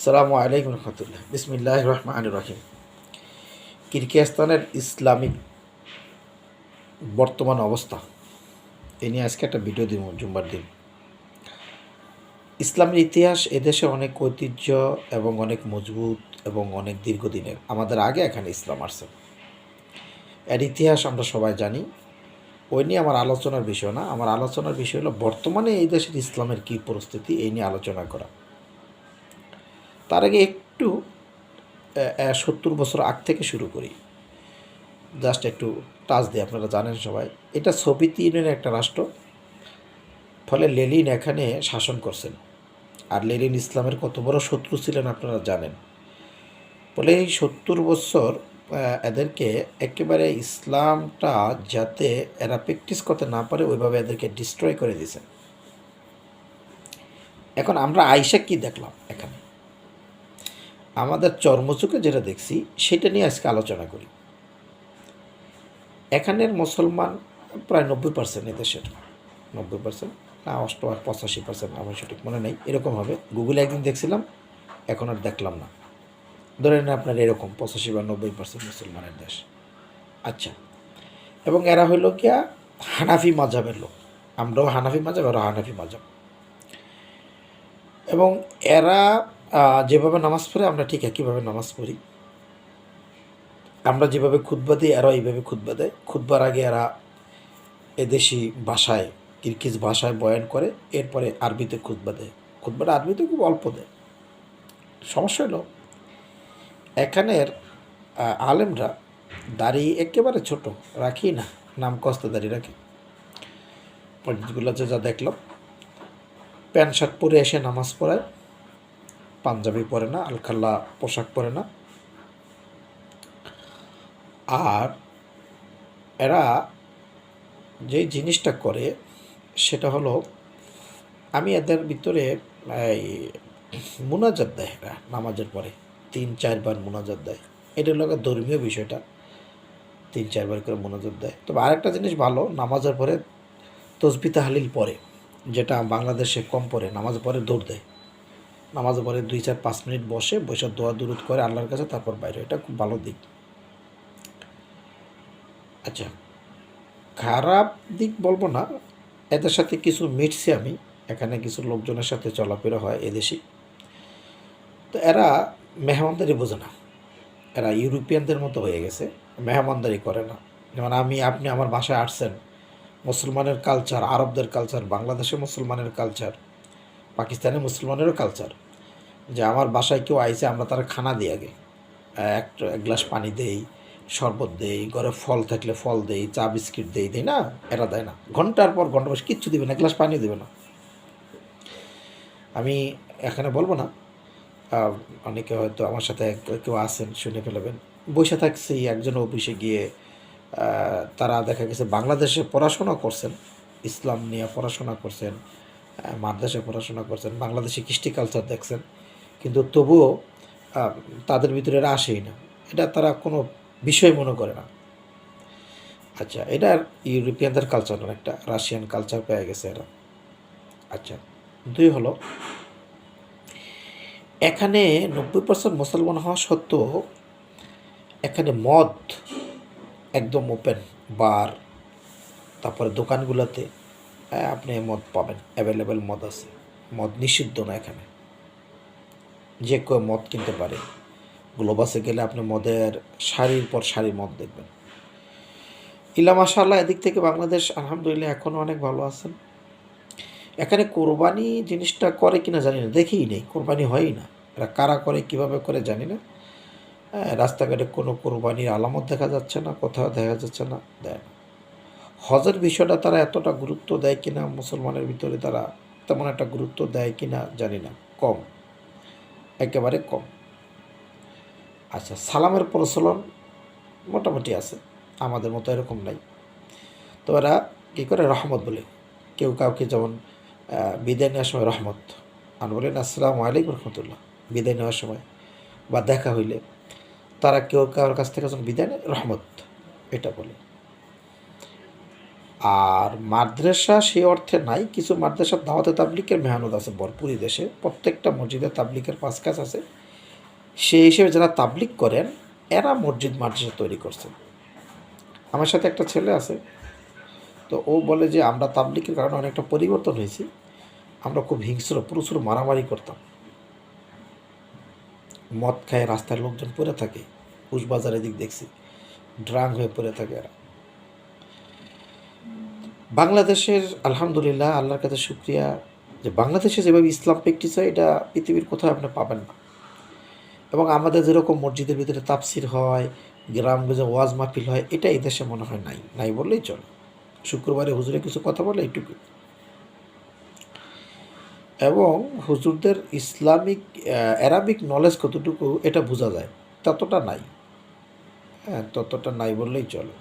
আসসালামু আলাইকুম রহমতুল্লাহ। বিসমিল্লাহ রহমান রহিম। কিরগিজস্তানের ইসলামিক বর্তমান অবস্থা এ নিয়ে আজকে একটা ভিডিও দিব জুম্বার দিন। ইসলামের ইতিহাস এদেশে অনেক ঐতিহ্য এবং অনেক মজবুত এবং অনেক দীর্ঘদিনের। আমাদের আগে এখানে ইসলাম আসছে, এর ইতিহাস আমরা সবাই জানি। ওই নিয়ে আমার আলোচনার বিষয় না। আমার আলোচনার বিষয় হলো বর্তমানে এই দেশের ইসলামের কী পরিস্থিতি, এই নিয়ে আলোচনা করা। তার আগে একটু 70 বছর আগ থেকে শুরু করি, জাস্ট একটু টাচ দিয়ে। আপনারা জানেন সবাই, এটা সোভিয়েত ইউনিয়নের একটা রাষ্ট্র। ফলে লেনিন এখানে শাসন করছেন, আর লেনিন ইসলামের কত বড় শত্রু ছিলেন আপনারা জানেন। ফলে এই 70 বছর এদেরকে একেবারে ইসলামটা যাতে এরা প্র্যাকটিস করতে না পারে ওইভাবে এদেরকে ডিস্ট্রয় করে দিয়েছেন। এখন আমরা আইসা কি দেখলাম এখানে, আমাদের চর্মচোখে যেটা দেখছি সেটা নিয়ে আজকে আলোচনা করি। এখানের মুসলমান প্রায় 90% এদেশের, 90% না 85% আমার সঠিক মনে নেই, এরকম হবে। গুগলে একদিন দেখছিলাম, এখন আর দেখলাম না। ধরে নেন আপনার এরকম 85 বা 90% মুসলমানের দেশ। আচ্ছা, এবং এরা হইল গিয়া হানাফি মাযহাবের লোক। আমরাও হানাফি মাযহাব, এরা হানাফি মাযহাব। এবং এরা যেভাবে নামাজ পড়ে আমরা ঠিক একইভাবে নামাজ পড়ি। আমরা যেভাবে খুতবা দিই এরা এইভাবে খুতবা দেয়। খুতবার আগে এরা এদেশি ভাষায়, কিরগিজ ভাষায় বয়ান করে, এরপরে আরবিতে খুতবা দেয়। খুতবাটা আরবিতে খুব অল্প দেয়। সমস্যা হলো এখানের আলেমরা দাড়ি একেবারে ছোট রাখি না, নাম কস্তে দাড়ি রাখে। পণ্ডিতগুলো যা দেখলাম, প্যান্ট শার্ট পরে এসে নামাজ পড়ায়, পাঞ্জাবি পরে না, আলখাল্লা পোশাক পরে না। আর এরা যেই জিনিসটা করে সেটা হলো, আমি এদের ভিতরে এই মুনাজাত দেয়, এরা নামাজের পরে 3-4 বার মুনাজাত দেয়। এটা হলো ধর্মীয় বিষয়টা, 3-4 বার করে মুনাজাত দেয়। তবে আরেকটা জিনিস ভালো, নামাজের পরে তসবিহ তাহলিল পরে, যেটা বাংলাদেশে কম পড়ে। নামাজের পরে দৌড় দেয়, নামাজের পরে 2-4-5 মিনিট বসে দোয়া দুরুদ করে আল্লাহর কাছে, তারপর বাইরে। এটা খুব ভালো দিক। আচ্ছা, খারাপ দিক বলবো না, এদের সাথে কিছু মিটছি আমি। এখানে কিছু লোকজনের সাথে চলাফেরা হয় এদেশি, তো এরা মেহমানদারি বোঝে না। এরা ইউরোপিয়ানদের মতো হয়ে গেছে, মেহমানদারি করে না। যেমন আপনি আমার বাসায় আসছেন, মুসলমানের কালচার, আরবদের কালচার, বাংলাদেশে মুসলমানের কালচার, পাকিস্তানের মুসলমানেরও কালচার, যে আমার বাসায় কেউ আইছে আমরা তারা খানা দিই আগে। এক গ্লাস পানি দেই, শরবত দেই, ঘরে ফল থাকলে ফল দেই, চা বিস্কিট দেই না? এরা দেয় না। ঘন্টার পর ঘন্টা বসে কিচ্ছু দেবে না, এক গ্লাস পানিও দেবে না। আমি এখানে বলবো না, অনেকে হয়তো আমার সাথে কেউ আছেন শুনে ফেলবেন। বসে থাকছি একজন অফিসে গিয়ে, তারা দেখা গেছে বাংলাদেশে পড়াশোনা করছেন, ইসলাম নিয়ে পড়াশোনা করছেন, মাদ্রাসায় পড়াশোনা করছেন, বাংলাদেশি কৃষ্টি কালচার দেখছেন, কিন্তু তবুও তাদের ভিতরে এরা আসেই না। এটা তারা কোনো বিষয় মনে করে না। আচ্ছা, এটা ইউরোপিয়ানদের কালচার, একটা রাশিয়ান কালচার পেয়ে গেছে এরা। আচ্ছা, 2 হলো, এখানে 90% মুসলমান হওয়া সত্ত্বেও এখানে মদ একদম ওপেন, বার, তারপরে দোকানগুলোতে আপনি মদ পাবেন, অ্যাভেলেবেল মদ আছে। মদ নিষিদ্ধ না এখানে, যে কেউ মদ কিনতে পারে। গ্লোবাসে গেলে আপনি মদের সারির পর সারি মদ দেখবেন। মাশাআল্লাহ, এদিক থেকে বাংলাদেশ আলহামদুলিল্লাহ এখনও অনেক ভালো আছেন। এখানে কোরবানি জিনিসটা করে কিনা জানি না, দেখিই নেই, কোরবানি হয়ই না। এরা কারা করে, কীভাবে করে জানি না। রাস্তাঘাটে কোনো কোরবানির আলামত দেখা যাচ্ছে না, কোথাও দেখা যাচ্ছে না, দেয় না। হজের বিষয়টা তারা এতটা গুরুত্ব দেয় কিনা মুসলমানের ভিতরে, তারা তেমন একটা গুরুত্ব দেয় কিনা জানি না, কম, একেবারে কম। আচ্ছা, সালামের প্রচলন মোটামুটি আছে, আমাদের মতো এরকম নাই। তো এরা কী করে, রহমত বলে। কেউ কাউকে যেমন বিদায় নেওয়ার সময় রহমত, আর বলেন আসসালামু আলাইকুম রহমতুল্লাহ বিদায় নেওয়ার সময়, বা দেখা হইলে তারা কেউ কারোর কাছ থেকে যখন বিদায় নেয় রহমত, এটা বলে। আর মাদ্রাসা সে অর্থে নাই, কিছু মাদ্রাসার দাওয়াতে তাবলিগের মেহনত আছে ভরপুরই দেশে, প্রত্যেকটা মসজিদে তাবলিগের পাঁচ কাজ আছে। সেই হিসেবে যারা তাবলিগ করেন এরা মসজিদ মাদ্রাসা তৈরি করছে। আমার সাথে একটা ছেলে আছে, তো ও বলে যে আমরা তাবলিগের কারণে অনেকটা পরিবর্তন হয়েছি, আমরা খুব হিংস্র, প্রচুর মারামারি করতাম, মদ খায় রাস্তায় লোকজন পড়ে থাকে, পুষবাজারের দিক দেখছি ড্রাং হয়ে পড়ে থাকে এরা। বাংলাদেশের আলহামদুলিল্লাহ, আল্লাহর কাছে শুক্রিয়া যে বাংলাদেশে যেভাবে ইসলাম প্র্যাকটিস হয় এটা পৃথিবীর কোথাও আপনি পাবেন না। এবং আমাদের যেরকম মসজিদের ভিতরে তাফসির হয়, গ্রামগঞ্জে ওয়াজ মাহফিল হয়, এটা এই দেশে মনে হয় নাই, নাই বললেই চলে। শুক্রবারে হুজুরে কিছু কথা বলে এইটুকু। এবং হুজুরদের ইসলামিক অ্যারাবিক নলেজ কতটুকু এটা বোঝা যায়, ততটা নাই। হ্যাঁ, ততটা নাই বললেই চলে।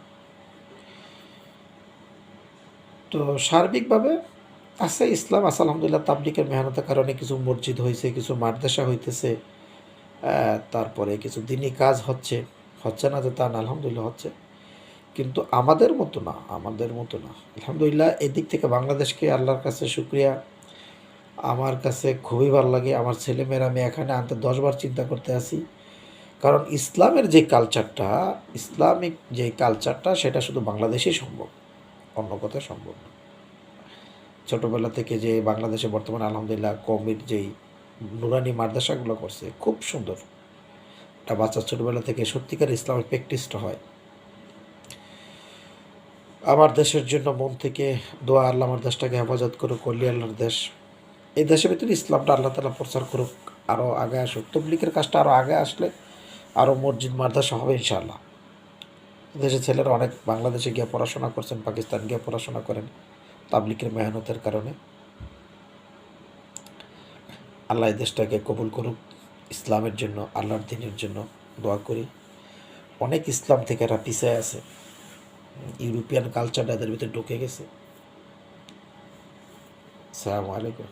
তো সার্বিকভাবে আছে ইসলাম আছে আলহামদুলিল্লাহ। তাবলিগের মেহনতের কারণে কিছু মসজিদ হয়েছে, কিছু মাদ্রাসা হইতেছে, তারপরে কিছু দিনই কাজ হচ্ছে, হচ্ছে না যে তা না, আলহামদুলিল্লাহ হচ্ছে। কিন্তু আমাদের মতো না, আমাদের মতো না আলহামদুলিল্লাহ। এদিক থেকে বাংলাদেশকে আল্লাহর কাছে শুক্রিয়া। আমার কাছে খুবই ভালো লাগে। আমার ছেলেমেয়েরা আমি এখানে আনতে 10 বার চিন্তা করতে আসি, কারণ ইসলামের যে কালচারটা, ইসলামিক যে কালচারটা, সেটা শুধু বাংলাদেশেই সম্ভব, অন্য কোথাও সম্ভব না। ছোটোবেলা থেকে যে বাংলাদেশে বর্তমানে আলহামদুলিল্লাহ কমির যেই নুরানি মাদ্রাসাগুলো করছে, খুব সুন্দর। একটা বাচ্চা ছোটোবেলা থেকে সত্যিকার ইসলামের প্র্যাকটিসটা হয়। আমার দেশের জন্য মন থেকে দোয়া, আল্লাহ আমার দেশটাকে হেফাজত করুক, কল্লি আল্লাহর দেশ। এই দেশের ভিতরে ইসলামটা আল্লাহ তালা প্রচার করুক, আরও আগে আসুক। তবলিগের কাজটা আরও আগে আসলে আরও মসজিদ মাদ্রাসা হবে ইনশাআল্লাহ। দেশের ছেলেরা অনেক বাংলাদেশে গিয়ে পড়াশোনা করছেন, পাকিস্তান গিয়ে পড়াশোনা করেন তাবলিগের মেহনতের কারণে। আল্লাহ এই দেশটাকে কবুল করুক ইসলামের জন্য, আল্লাহর দিনের জন্য দোয়া করি। অনেক ইসলাম থেকে এরা পিছিয়ে আছে, ইউরোপিয়ান কালচারটা এদের ভিতরে ঢুকে গেছে। আসসালামু আলাইকুম।